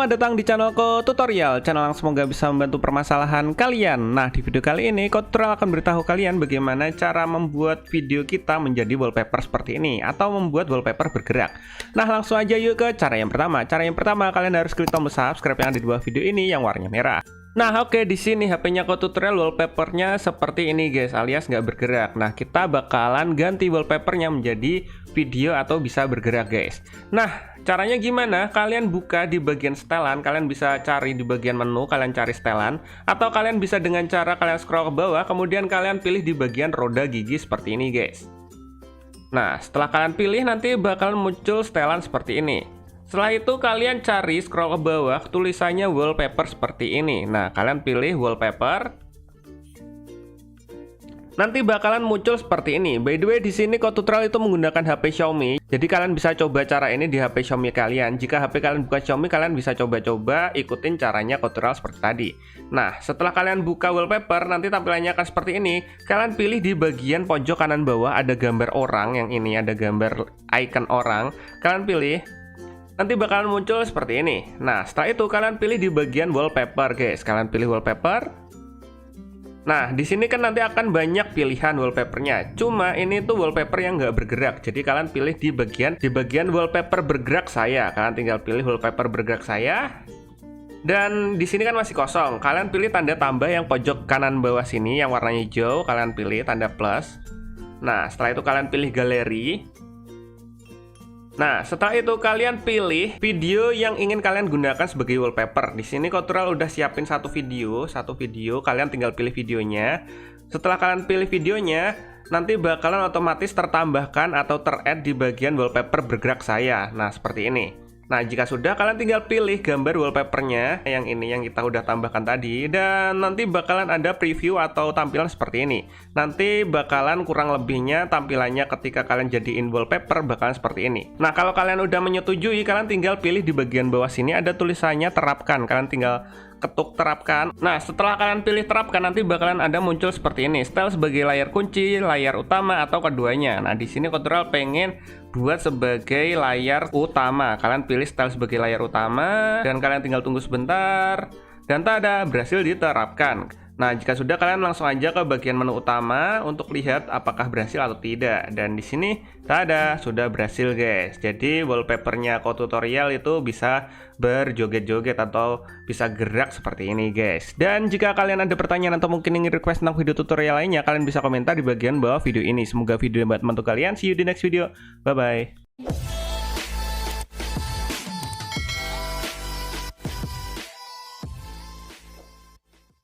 Selamat datang di channelku tutorial, channel yang semoga bisa membantu permasalahan kalian. Nah, di video kali ini tutorial akan beritahu kalian bagaimana cara membuat video kita menjadi wallpaper seperti ini atau membuat wallpaper bergerak. Nah, langsung aja yuk ke cara yang pertama. Cara yang pertama, kalian harus klik tombol subscribe yang ada di bawah video ini yang warnanya merah. Nah, oke, di sini HP-nya tutorial wallpapernya seperti ini guys, alias nggak bergerak. Nah, kita bakalan ganti wallpapernya menjadi video atau bisa bergerak guys. Nah, caranya gimana? Kalian buka di bagian setelan, kalian bisa cari di bagian menu, kalian cari setelan, atau kalian bisa dengan cara kalian scroll ke bawah, kemudian kalian pilih di bagian roda gigi seperti ini guys. Nah, setelah kalian pilih nanti bakalan muncul setelan seperti ini. Setelah itu kalian cari scroll ke bawah, tulisannya wallpaper seperti ini. Nah, kalian pilih wallpaper. Nanti bakalan muncul seperti ini. By the way, di sini tutorial itu menggunakan HP Xiaomi. Jadi kalian bisa coba cara ini di HP Xiaomi kalian. Jika HP kalian bukan Xiaomi, kalian bisa coba-coba ikutin caranya tutorial seperti tadi. Nah, setelah kalian buka wallpaper, nanti tampilannya akan seperti ini. Kalian pilih di bagian pojok kanan bawah ada gambar orang, yang ini ada gambar icon orang. Kalian pilih. Nanti bakalan muncul seperti ini. Nah, setelah itu kalian pilih di bagian wallpaper, guys. Kalian pilih wallpaper. Nah, di sini kan nanti akan banyak pilihan wallpapernya. Cuma ini tuh wallpaper yang nggak bergerak. Jadi kalian pilih di bagian wallpaper bergerak saya. Kalian tinggal pilih wallpaper bergerak saya. Dan di sini kan masih kosong. Kalian pilih tanda tambah yang pojok kanan bawah sini yang warnanya hijau. Kalian pilih tanda plus. Nah, setelah itu kalian pilih galeri. Nah, setelah itu kalian pilih video yang ingin kalian gunakan sebagai wallpaper. Di sini tutorial udah siapin satu video, kalian tinggal pilih videonya. Setelah kalian pilih videonya, nanti bakalan otomatis tertambahkan atau ter-add di bagian wallpaper bergerak saya. Nah, seperti ini. Nah, jika sudah, kalian tinggal pilih gambar wallpapernya, yang ini yang kita udah tambahkan tadi, dan nanti bakalan ada preview atau tampilan seperti ini. Nanti bakalan kurang lebihnya tampilannya ketika kalian jadiin wallpaper bakalan seperti ini. Nah, kalau kalian udah menyetujui, kalian tinggal pilih di bagian bawah sini ada tulisannya terapkan. Kalian tinggal ketuk terapkan. Nah, setelah kalian pilih terapkan, nanti bakalan ada muncul seperti ini. Style sebagai layar kunci, layar utama, atau keduanya. Nah, di sini tutorial pengen buat sebagai layar utama. Kalian pilih style sebagai layar utama, dan kalian tinggal tunggu sebentar. Dan tada, berhasil diterapkan. Nah, jika sudah, kalian langsung aja ke bagian menu utama untuk lihat apakah berhasil atau tidak. Dan di sini, tada, sudah berhasil guys. Jadi wallpapernya tutorial itu bisa berjoget-joget atau bisa gerak seperti ini guys. Dan jika kalian ada pertanyaan atau mungkin ingin request tentang video tutorial lainnya, kalian bisa komentar di bagian bawah video ini. Semoga video yang membantu kalian. See you di next video. Bye-bye.